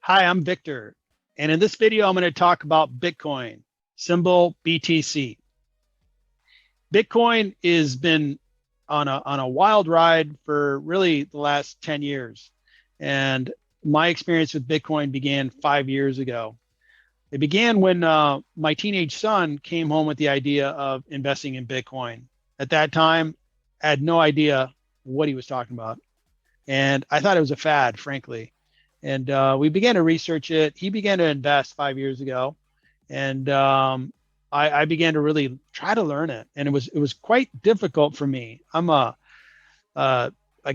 Hi, I'm Victor, and in this video, I'm going to talk about Bitcoin, symbol BTC. Bitcoin has been on a wild ride for really the last 10 years. And my experience with Bitcoin began 5 years ago. It began when my teenage son came home with the idea of investing in Bitcoin. At that time, I had no idea what he was talking about. And I thought it was a fad, frankly. And we began to research it. He began to invest 5 years ago. And I began to really try to learn it. And it was quite difficult for me. I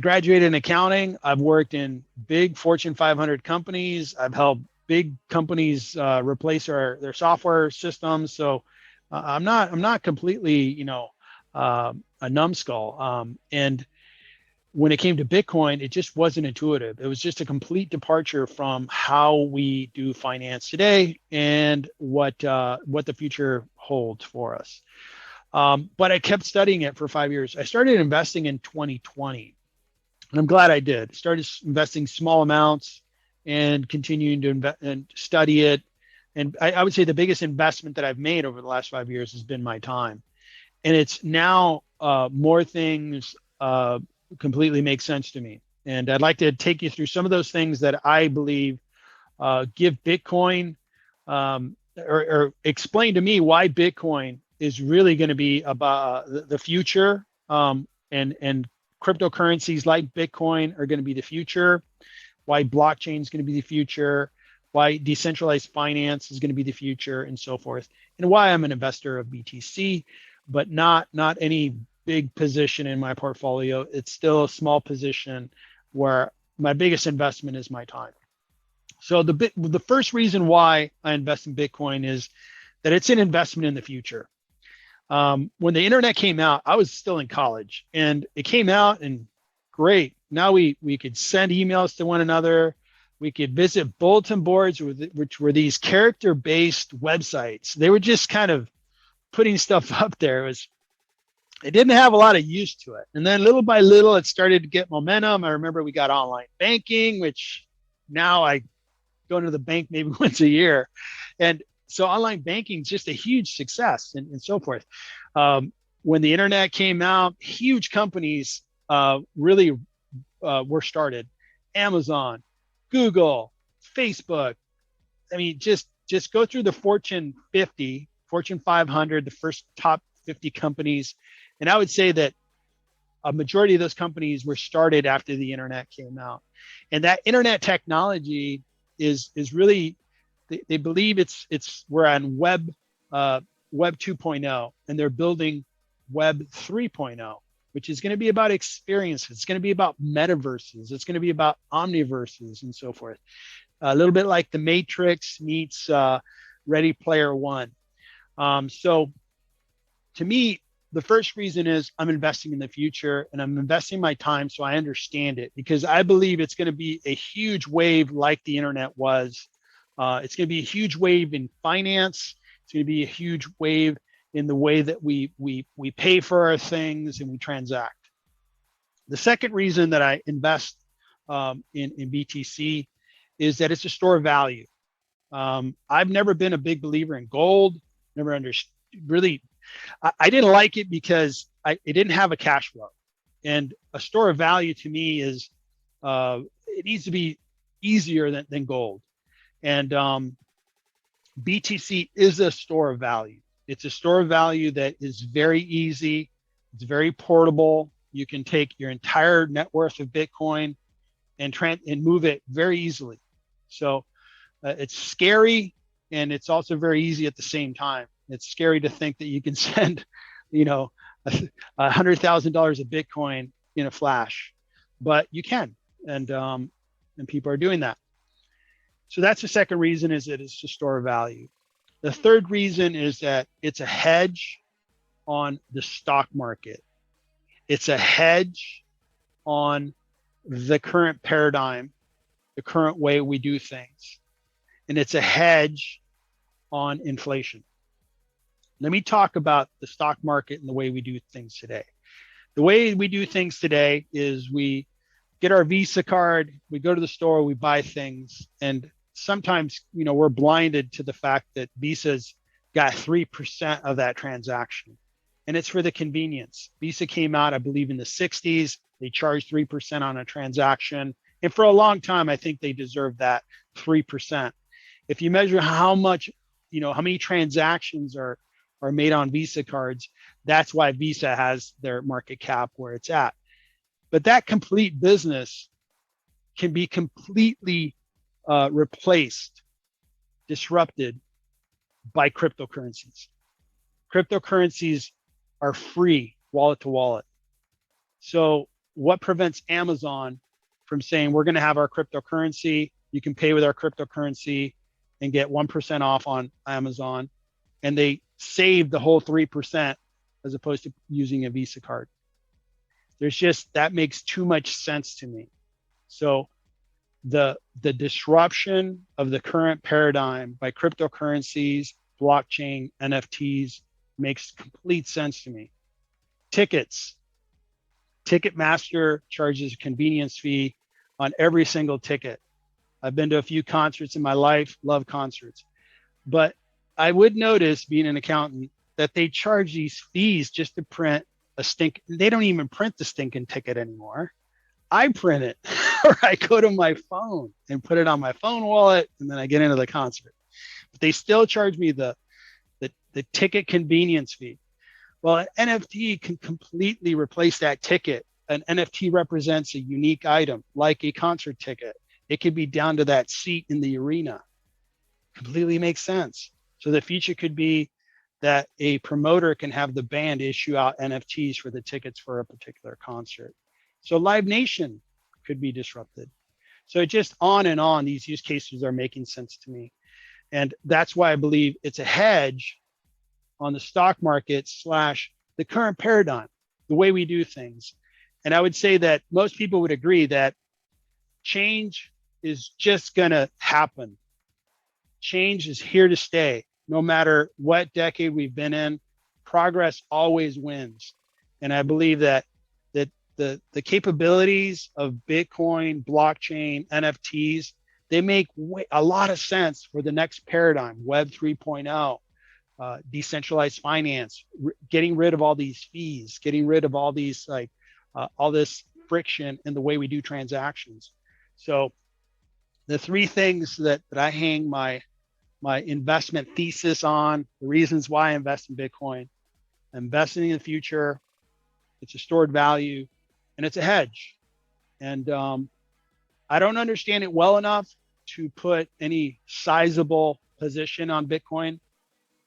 graduated in accounting. I've worked in big Fortune 500 companies. I've helped big companies replace their software systems. So I'm not completely, a numbskull. And when it came to Bitcoin, it just wasn't intuitive. It was just a complete departure from how we do finance today and what the future holds for us. But I kept studying it for 5 years. I started investing in 2020, and I'm glad I did. Started investing small amounts and continuing to invest and study it. And I would say the biggest investment that I've made over the last 5 years has been my time. And it's now more things completely make sense to me. And I'd like to take you through some of those things that I believe give Bitcoin or explain to me why Bitcoin is really going to be about the future, and cryptocurrencies like Bitcoin are going to be the future, why blockchain is going to be the future, why decentralized finance is going to be the future, and so forth, and why I'm an investor of BTC, but not any big position in my portfolio. It's still a small position where my biggest investment is my time. So the first reason why I invest in Bitcoin is that it's an investment in the future. When the internet came out, I was still in college, and it came out, and great. Now we could send emails to one another. We could visit bulletin boards, which were these character-based websites. They were just kind of putting stuff up there. It didn't have a lot of use to it. And then little by little, it started to get momentum. I remember we got online banking, which now I go into the bank maybe once a year. And so online banking is just a huge success, and so forth. When the internet came out, huge companies really were started. Amazon, Google, Facebook. I mean, just go through the Fortune 50, Fortune 500, the first top 50 companies. And I would say that a majority of those companies were started after the internet came out. And that internet technology is really, they believe we're on web 2.0, and they're building web 3.0, which is going to be about experiences. It's going to be about metaverses. It's going to be about omniverses and so forth. A little bit like the Matrix meets Ready Player One. So to me, the first reason is I'm investing in the future, and I'm investing my time so I understand it, because I believe it's going to be a huge wave like the internet was. It's going to be a huge wave in finance. It's going to be a huge wave in the way that we pay for our things and we transact. The second reason that I invest in BTC is that it's a store of value. I've never been a big believer in gold. Never understood really. I didn't like it because it didn't have a cash flow, and a store of value to me is it needs to be easier than gold. And BTC is a store of value. It's a store of value that is very easy. It's very portable. You can take your entire net worth of Bitcoin and move it very easily. So it's scary, and it's also very easy at the same time. It's scary to think that you can send, $100,000 of Bitcoin in a flash, but you can, and people are doing that. So that's the second reason, is that it's a store of value. The third reason is that it's a hedge on the stock market. It's a hedge on the current paradigm, the current way we do things, and it's a hedge on inflation. Let me talk about the stock market and the way we do things today. The way we do things today is we get our Visa card, we go to the store, we buy things, and sometimes, we're blinded to the fact that Visa's got 3% of that transaction, and it's for the convenience. Visa came out, I believe, in the 60s. They charged 3% on a transaction. And for a long time, I think they deserved that 3%. If you measure how much, how many transactions are made on Visa cards, that's why Visa has their market cap where it's at. But that complete business can be completely replaced, disrupted by cryptocurrencies. Cryptocurrencies are free wallet to wallet. So what prevents Amazon from saying, we're going to have our cryptocurrency, you can pay with our cryptocurrency and get 1% off on Amazon, and they save the whole 3% as opposed to using a Visa card? That makes too much sense to me. So the disruption of the current paradigm by cryptocurrencies, blockchain, NFTs makes complete sense to me. Tickets. Ticketmaster charges a convenience fee on every single ticket. I've been to a few concerts in my life, love concerts. But I would notice, being an accountant, that they charge these fees just to print they don't even print the stinking ticket anymore. I print it, or I go to my phone and put it on my phone wallet, and then I get into the concert. But they still charge me the ticket convenience fee. Well, an NFT can completely replace that ticket. An NFT represents a unique item, like a concert ticket. It could be down to that seat in the arena. Completely makes sense. So the future could be that a promoter can have the band issue out NFTs for the tickets for a particular concert. So Live Nation could be disrupted. So just on and on, these use cases are making sense to me. And that's why I believe it's a hedge on the stock market / the current paradigm, the way we do things. And I would say that most people would agree that change is just going to happen. Change is here to stay. No matter what decade we've been in, progress always wins. And I believe that the capabilities of Bitcoin, blockchain, NFTs, they make a lot of sense for the next paradigm, Web 3.0, decentralized finance, getting rid of all these fees, getting rid of all these all this friction in the way we do transactions. So the three things that I hang my investment thesis on, the reasons why I invest in Bitcoin: investing in the future, it's a stored value, and it's a hedge. And I don't understand it well enough to put any sizable position on Bitcoin.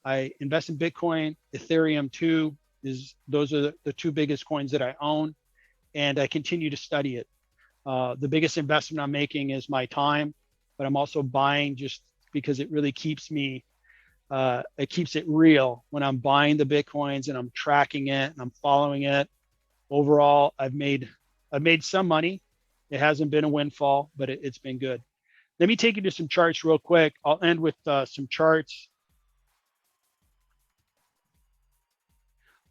I invest in Bitcoin, Ethereum too. Those are the two biggest coins that I own, and I continue to study it. The biggest investment I'm making is my time, but I'm also buying just because it really keeps me, it keeps it real when I'm buying the Bitcoins and I'm tracking it and I'm following it. Overall, I've made some money. It hasn't been a windfall, but it's been good. Let me take you to some charts real quick. I'll end with some charts.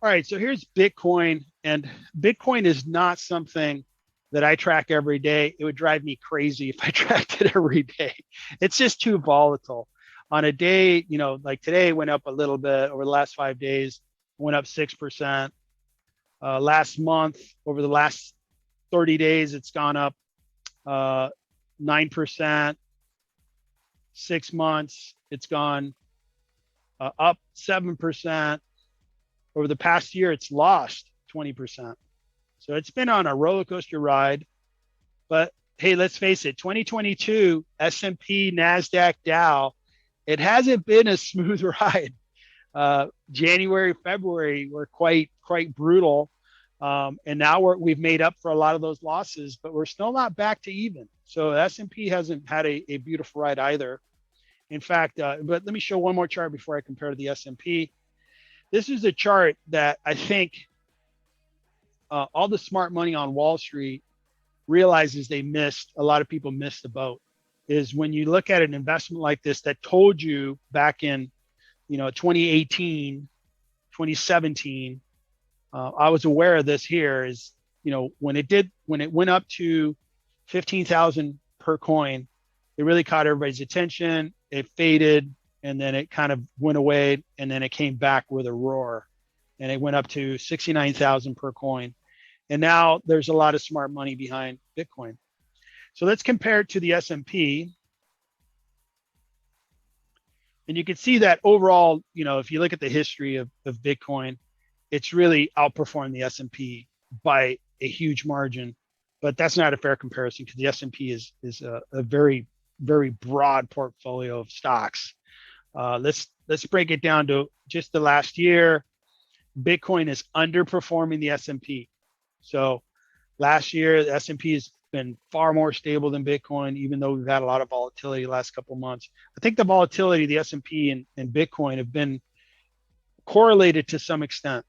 All right, so here's Bitcoin, and Bitcoin is not something that I track every day. It would drive me crazy if I tracked it every day. It's just too volatile. On a day, like today, went up a little bit. Over the last 5 days, went up 6%. Last month, over the last 30 days, it's gone up 9%. 6 months, it's gone up 7%. Over the past year, it's lost 20%. So it's been on a roller coaster ride. But hey, let's face it, 2022, S&P, NASDAQ, Dow, it hasn't been a smooth ride. January, February were quite brutal. And now we've made up for a lot of those losses, but we're still not back to even. So S&P hasn't had a beautiful ride either. In fact, but let me show one more chart before I compare to the S&P. This is a chart that I think all the smart money on Wall Street realizes a lot of people missed the boat, is when you look at an investment like this that told you back in 2018, 2017, I was aware of this here, is when it went up to 15,000 per coin, it really caught everybody's attention. It faded, and then it kind of went away, and then it came back with a roar, and it went up to 69,000 per coin. And now there's a lot of smart money behind Bitcoin. So let's compare it to the S&P. And you can see that overall, if you look at the history of Bitcoin, it's really outperformed the S&P by a huge margin. But that's not a fair comparison because the S&P is a very, very broad portfolio of stocks. Let's break it down to just the last year. Bitcoin is underperforming the S&P. So last year, the S&P has been far more stable than Bitcoin, even though we've had a lot of volatility the last couple of months. I think the volatility of the S&P and Bitcoin have been correlated to some extent.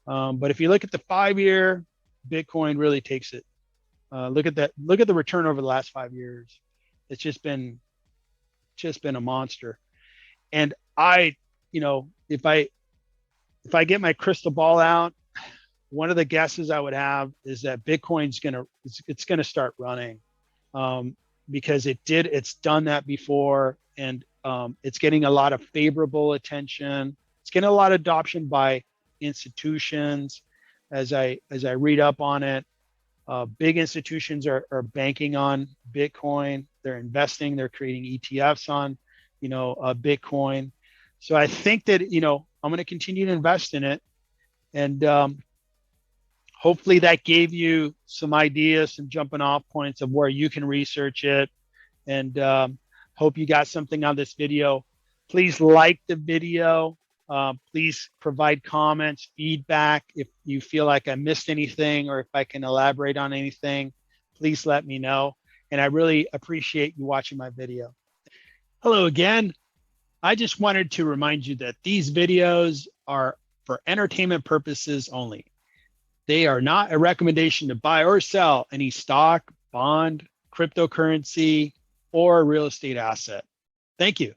But if you look at the 5-year, Bitcoin really takes it. Look at that. Look at the return over the last 5 years. It's just been a monster. And if I get my crystal ball out, one of the guesses I would have is that Bitcoin's gonna start running, because it's done that before, and it's getting a lot of favorable attention. It's getting a lot of adoption by institutions. As I read up on it, big institutions are banking on Bitcoin. They're investing. They're creating ETFs on, Bitcoin. So I think that I'm going to continue to invest in it, and hopefully that gave you some ideas, some jumping off points of where you can research it. And hope you got something on this video. Please like the video. Please provide comments, feedback. If you feel like I missed anything or if I can elaborate on anything, please let me know. And I really appreciate you watching my video. Hello again. I just wanted to remind you that these videos are for entertainment purposes only. They are not a recommendation to buy or sell any stock, bond, cryptocurrency, or real estate asset. Thank you.